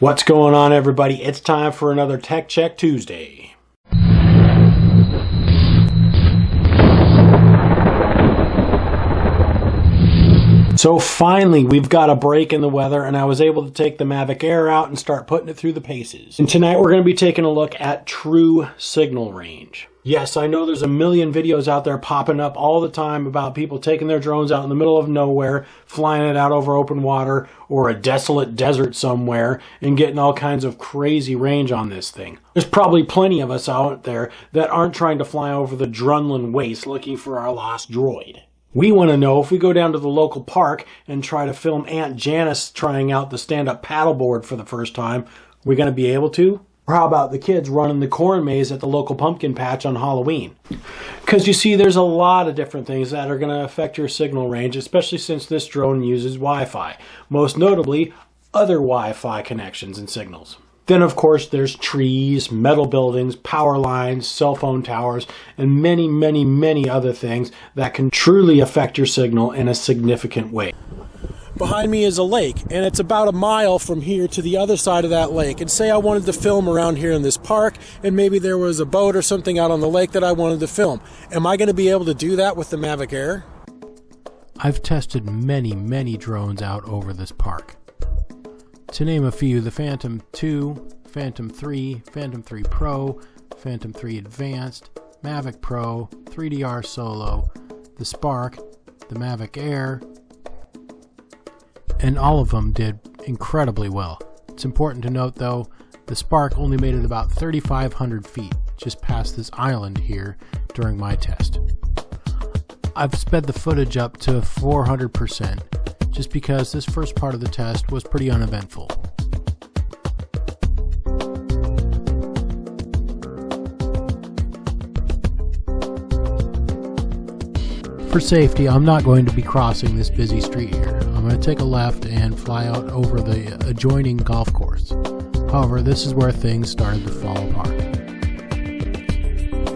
What's going on, everybody? It's time for another Tech Check Tuesday. So finally, we've got a break in the weather, and I was able to take the Mavic Air out and start putting it through the paces. And tonight we're going to be taking a look at true signal range. Yes, I know there's a million videos out there popping up all the time about people taking their drones out in the middle of nowhere, flying it out over open water or a desolate desert somewhere and getting all kinds of crazy range on this thing. There's probably plenty of us out there that aren't trying to fly over the Drunlin Waste looking for our lost droid. We want to know if we go down to the local park and try to film Aunt Janice trying out the stand-up paddleboard for the first time, we're going to be able to? Or how about the kids running the corn maze at the local pumpkin patch on Halloween? Because you see, there's a lot of different things that are going to affect your signal range, especially since this drone uses Wi-Fi. Most notably, other Wi-Fi connections and signals. Then, of course, there's trees, metal buildings, power lines, cell phone towers, and many, many, many other things that can truly affect your signal in a significant way. Behind me is a lake, and it's about a mile from here to the other side of that lake. And say I wanted to film around here in this park, and maybe there was a boat or something out on the lake that I wanted to film. Am I going to be able to do that with the Mavic Air? I've tested many, many drones out over this park. To name a few, the Phantom 2, Phantom 3, Phantom 3 Pro, Phantom 3 Advanced, Mavic Pro, 3DR Solo, the Spark, the Mavic Air, and all of them did incredibly well. It's important to note, though, the Spark only made it about 3,500 feet, just past this island here during my test. I've sped the footage up to 400%, just because this first part of the test was pretty uneventful. For safety, I'm not going to be crossing this busy street here. I'm going to take a left and fly out over the adjoining golf course. However, this is where things started to fall apart.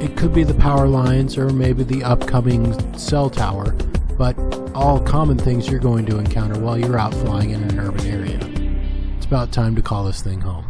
It could be the power lines or maybe the upcoming cell tower, but all common things you're going to encounter while you're out flying in an urban area. It's about time to call this thing home.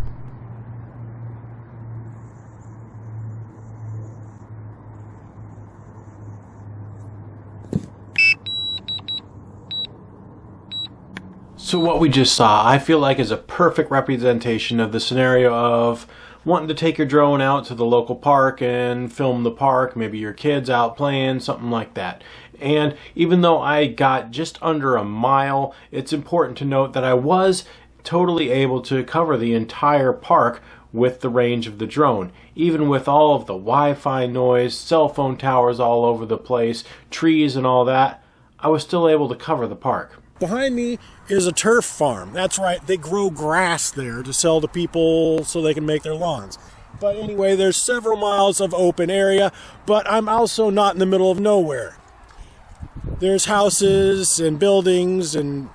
So what we just saw, I feel like, is a perfect representation of the scenario of wanting to take your drone out to the local park and film the park, maybe your kids out playing, something like that. And even though I got just under a mile, it's important to note that I was totally able to cover the entire park with the range of the drone. Even with all of the Wi-Fi noise, cell phone towers all over the place, trees and all that, I was still able to cover the park. Behind me is a turf farm. That's right, they grow grass there to sell to people so they can make their lawns. But anyway, there's several miles of open area, but I'm also not in the middle of nowhere. There's houses and buildings and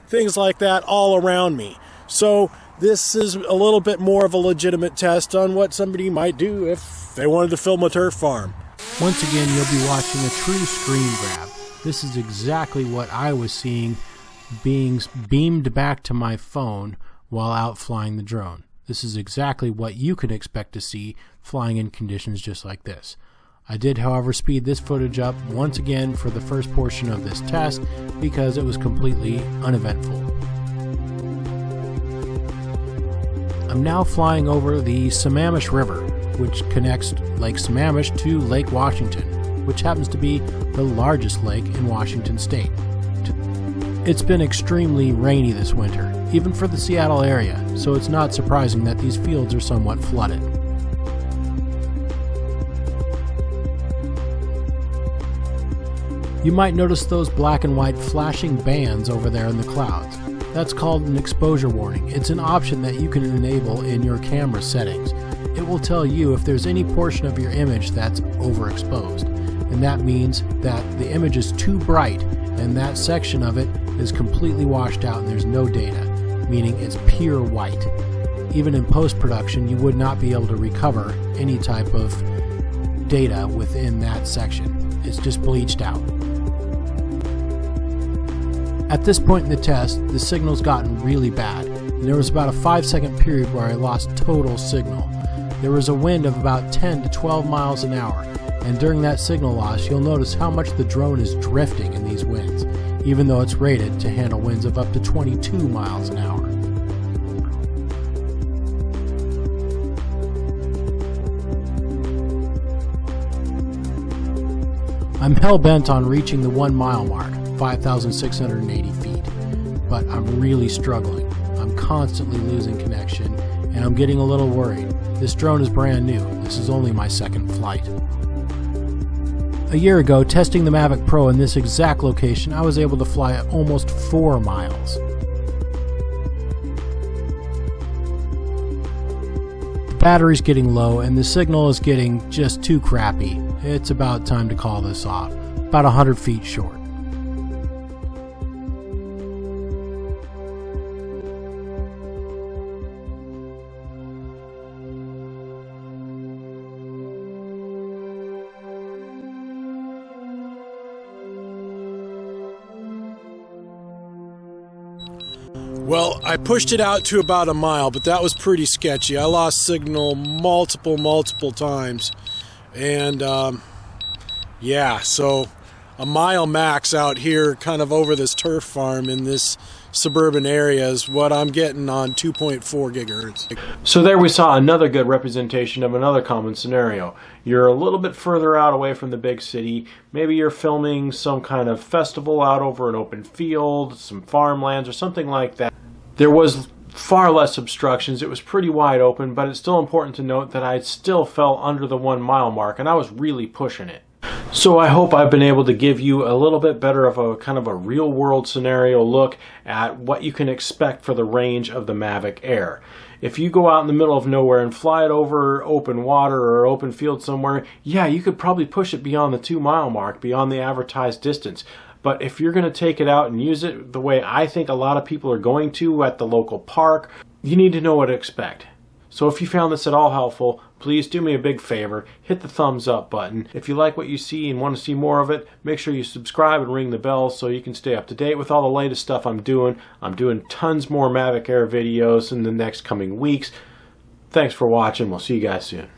things like that all around me. So this is a little bit more of a legitimate test on what somebody might do if they wanted to film a turf farm. Once again, you'll be watching a true screen grab. This is exactly what I was seeing being beamed back to my phone while out flying the drone. This is exactly what you can expect to see flying in conditions just like this. I did, however, speed this footage up once again for the first portion of this test because it was completely uneventful. I'm now flying over the Sammamish River, which connects Lake Sammamish to Lake Washington, which happens to be the largest lake in Washington state. It's been extremely rainy this winter, even for the Seattle area, so it's not surprising that these fields are somewhat flooded. You might notice those black and white flashing bands over there in the clouds. That's called an exposure warning. It's an option that you can enable in your camera settings. It will tell you if there's any portion of your image that's overexposed, and that means that the image is too bright and that section of it is completely washed out and there's no data, meaning it's pure white. Even in post-production, you would not be able to recover any type of data within that section. It's just bleached out. At this point in the test, the signal's gotten really bad. and there was about a 5-second period where I lost total signal. There was a wind of about 10 to 12 miles an hour, and during that signal loss you'll notice how much the drone is drifting in these winds, even though it's rated to handle winds of up to 22 miles an hour. I'm hell-bent on reaching the 1 mile mark, 5,680 feet, but I'm really struggling. I'm constantly losing connection, and I'm getting a little worried. This drone is brand new. This is only my second flight. A year ago, testing the Mavic Pro in this exact location, I was able to fly at almost 4 miles. The battery's getting low and the signal is getting just too crappy. It's about time to call this off. About 100 feet short. Well, I pushed it out to about a mile, but that was pretty sketchy. I lost signal multiple times. And yeah, so a mile max out here kind of over this turf farm in this suburban area is what I'm getting on 2.4 gigahertz. So there we saw another good representation of another common scenario. You're a little bit further out away from the big city. Maybe you're filming some kind of festival out over an open field, some farmlands or something like that. There was far less obstructions. It was pretty wide open, but it's still important to note that I still fell under the 1 mile mark and I was really pushing it. So I hope I've been able to give you a little bit better of a kind of a real world scenario look at what you can expect for the range of the Mavic Air. If you go out in the middle of nowhere and fly it over open water or open field somewhere, yeah, you could probably push it beyond the 2 mile mark, beyond the advertised distance. But if you're going to take it out and use it the way I think a lot of people are going to at the local park, you need to know what to expect. So if you found this at all helpful, please do me a big favor, hit the thumbs up button. If you like what you see and want to see more of it, make sure you subscribe and ring the bell so you can stay up to date with all the latest stuff I'm doing. I'm doing tons more Mavic Air videos in the next coming weeks. Thanks for watching. We'll see you guys soon.